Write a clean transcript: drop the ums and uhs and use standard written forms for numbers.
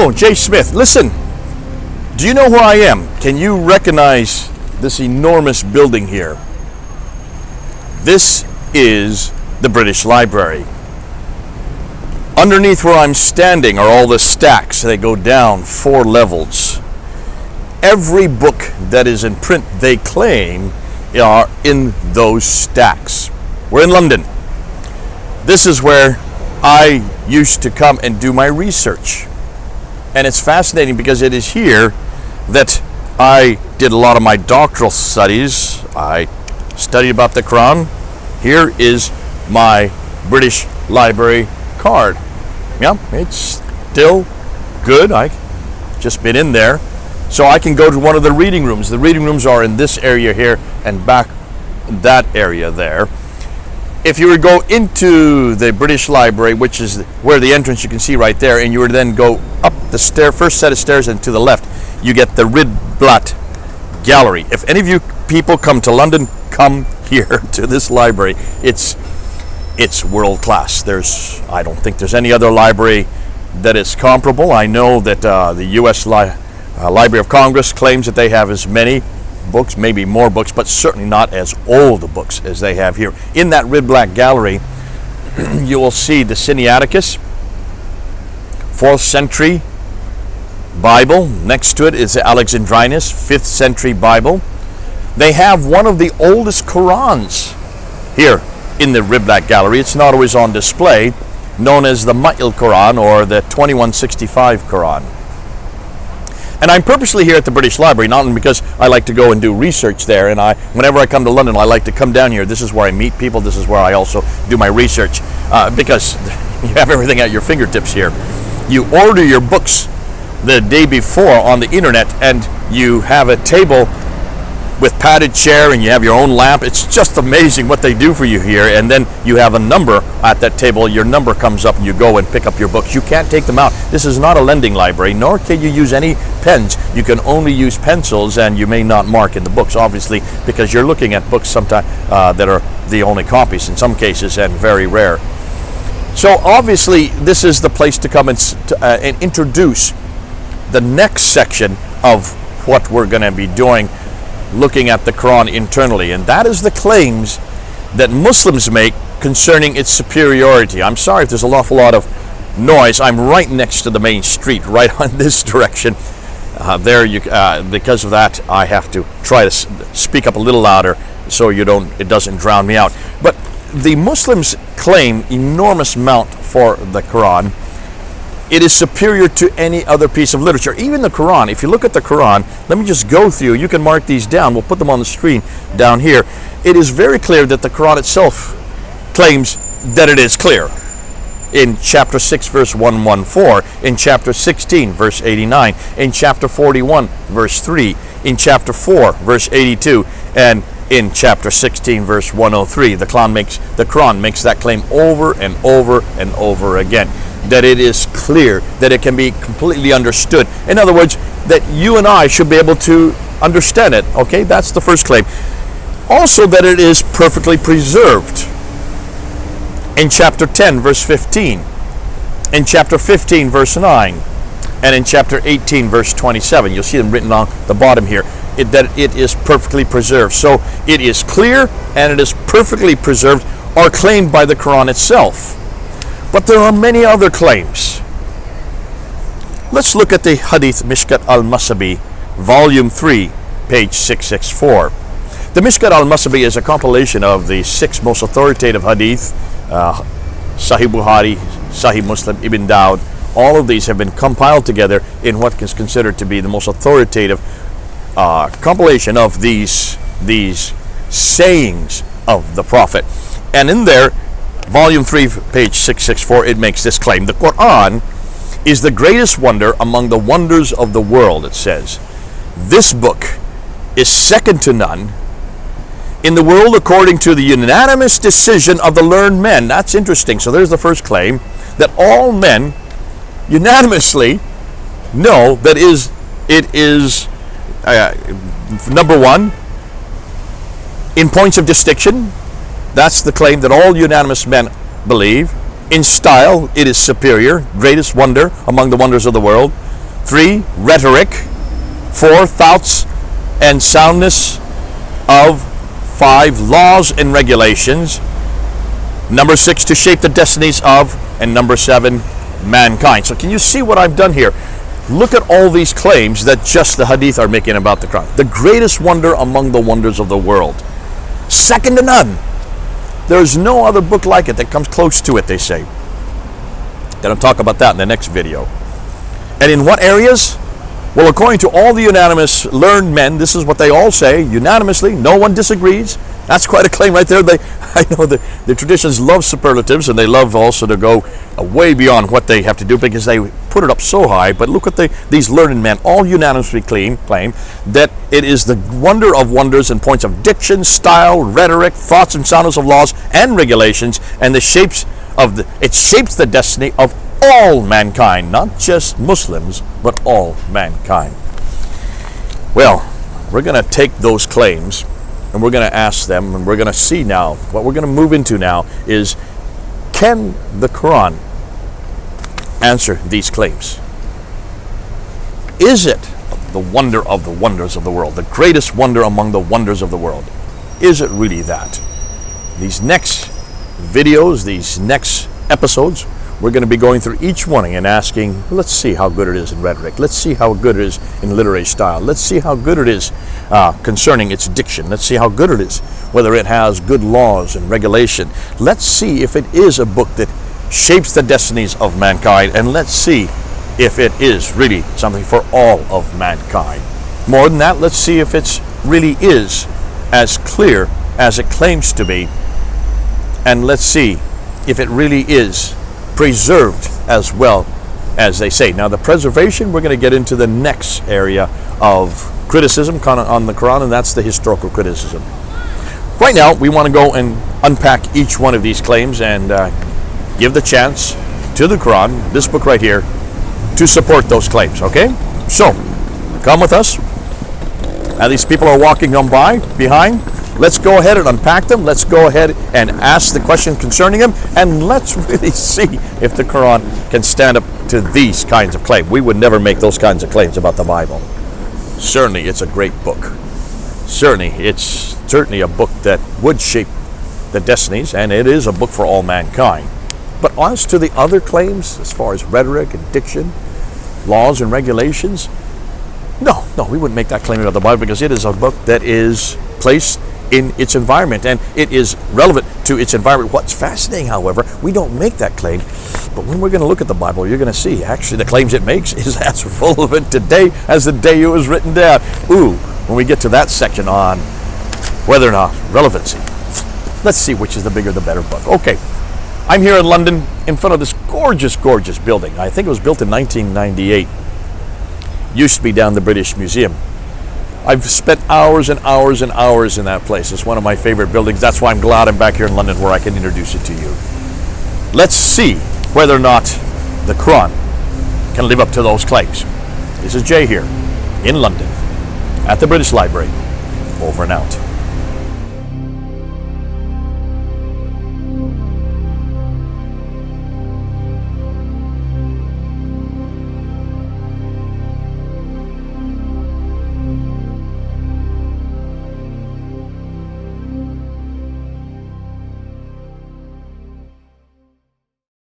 Hello, Jay Smith. Listen, do you know who I am? Can you recognize this enormous building here? This is the British Library. Underneath where I'm standing are all the stacks. They go down 4 levels. Every book that is in print, they claim, are in those stacks. We're in London. This is where I used to come and do my research. And it's fascinating because it is here that I did a lot of my doctoral studies. I studied about the Qur'an. Here is my British Library card. Yeah, it's still good. I've just been in there. So I can go to one of the reading rooms. The reading rooms are in this area here and back that area there. If you would go into the British Library, which is where the entrance you can see right there, and you would then go up the first set of stairs and to the left, you get the Rydblatt Gallery. If any of you people come to London, come here to this library. It's world class. I don't think there's any other library that is comparable. I know that the U.S. Library of Congress claims that they have as many books, maybe more books, but certainly not as old books as they have here. In that Rydblatt Gallery, you will see the Sinaiticus, 4th century Bible. Next to it is the Alexandrinus, 5th century Bible. They have one of the oldest Qur'ans here in the Rydblatt Gallery. It's not always on display, known as the Ma'il Qur'an or the 2165 Qur'an. And I'm purposely here at the British Library, not only because I like to go and do research there, and whenever I come to London, I like to come down here. This is where I meet people. This is where I also do my research, because you have everything at your fingertips here. You order your books the day before on the internet, and you have a table with padded chair, and you have your own lamp. It's just amazing what they do for you here. And then you have a number at that table. Your number comes up and you go and pick up your books. You can't take them out. This is not a lending library, nor can you use any pens. You can only use pencils, and you may not mark in the books, obviously, because you're looking at books sometimes that are the only copies in some cases, and very rare. So obviously this is the place to come and introduce the next section of what we're going to be doing, looking at the Quran internally, and that is the claims that Muslims make concerning its superiority. I'm sorry if there's an awful lot of noise. I'm right next to the main street, right on this direction. Because of that, I have to try to speak up a little louder so it doesn't drown me out. But the Muslims claim enormous amount for the Quran. It is superior to any other piece of literature. Even the Quran, if you look at the Quran, let me just go through, you can mark these down, we'll put them on the screen down here. It is very clear that the Quran itself claims that it is clear. In chapter 6, verse 114, in chapter 16, verse 89, in chapter 41, verse 3, in chapter 4, verse 82, and in chapter 16, verse 103. The Quran makes that claim over and over and over again, that it is clear, that it can be completely understood. In other words, that you and I should be able to understand it. Okay, that's the first claim. Also, that it is perfectly preserved. In chapter 10, verse 15, in chapter 15, verse 9, and in chapter 18, verse 27. You'll see them written on the bottom here, that it is perfectly preserved. So it is clear and it is perfectly preserved, are claimed by the Quran itself. But there are many other claims. Let's look at the Hadith Mishkat al-Masabih, volume 3, page 664. The Mishkat al-Masabih is a compilation of the 6 most authoritative Hadith, Sahih Bukhari, Sahih Muslim, Ibn Dawud. All of these have been compiled together in what is considered to be the most authoritative compilation of these sayings of the Prophet. And in there, volume 3, page 664, it makes this claim: the Quran is the greatest wonder among the wonders of the world, it says. This book is second to none in the world according to the unanimous decision of the learned men. That's interesting. So there's the first claim, that all men unanimously know that it is number one in points of distinction. That's the claim that all unanimous men believe. In style, it is superior, greatest wonder among the wonders of the world. 3, rhetoric. 4, thoughts and soundness of. 5, laws and regulations. Number 6, to shape the destinies of. And number 7, mankind. So can you see what I've done here? Look at all these claims that just the Hadith are making about the Quran. The greatest wonder among the wonders of the world. Second to none. There's no other book like it that comes close to it, they say. Gonna talk about that in the next video. And in what areas? Well, according to all the unanimous learned men, this is what they all say, unanimously, no one disagrees. That's quite a claim right there. I know the traditions love superlatives, and they love also to go way beyond what they have to do because they put it up so high. But look what these learned men all unanimously claim that it is the wonder of wonders in points of diction, style, rhetoric, thoughts and soundness of laws and regulations, and it shapes the destiny of all mankind, not just Muslims, but all mankind. Well, we're going to take those claims and we're going to ask them, and we're going to see now, what we're going to move into now is, can the Quran answer these claims? Is it the wonder of the wonders of the world, the greatest wonder among the wonders of the world? Is it really that? These next videos, these next episodes, we're going to be going through each one and asking, let's see how good it is in rhetoric. Let's see how good it is in literary style. Let's see how good it is concerning its diction. Let's see how good it is, whether it has good laws and regulation. Let's see if it is a book that shapes the destinies of mankind, and let's see if it is really something for all of mankind. More than that, let's see if it really is as clear as it claims to be, and let's see if it really is preserved as well as they say. Now, the preservation, we're going to get into the next area of criticism on the Quran, and that's the historical criticism. Right now, we want to go and unpack each one of these claims and give the chance to the Quran, this book right here, to support those claims, okay? So, come with us. Now, these people are walking on behind. Let's go ahead and unpack them. Let's go ahead and ask the question concerning them, and let's really see if the Quran can stand up to these kinds of claims. We would never make those kinds of claims about the Bible. Certainly, it's a great book. It's certainly a book that would shape the destinies, and it is a book for all mankind. But as to the other claims, as far as rhetoric and diction, laws and regulations, no, we wouldn't make that claim about the Bible, because it is a book that is placed in its environment, and it is relevant to its environment. What's fascinating, however, we don't make that claim, but when we're going to look at the Bible, you're going to see actually the claims it makes is as relevant today as the day it was written down. When we get to that section on whether or not relevancy, let's see which is the bigger the better book. Okay, I'm here in London in front of this gorgeous building. I think it was built in 1998. Used to be down the British Museum. I've spent hours and hours and hours in that place. It's one of my favorite buildings. That's why I'm glad I'm back here in London, where I can introduce it to you. Let's see whether or not the Quran can live up to those claims. This is Jay here in London at the British Library. Over and out.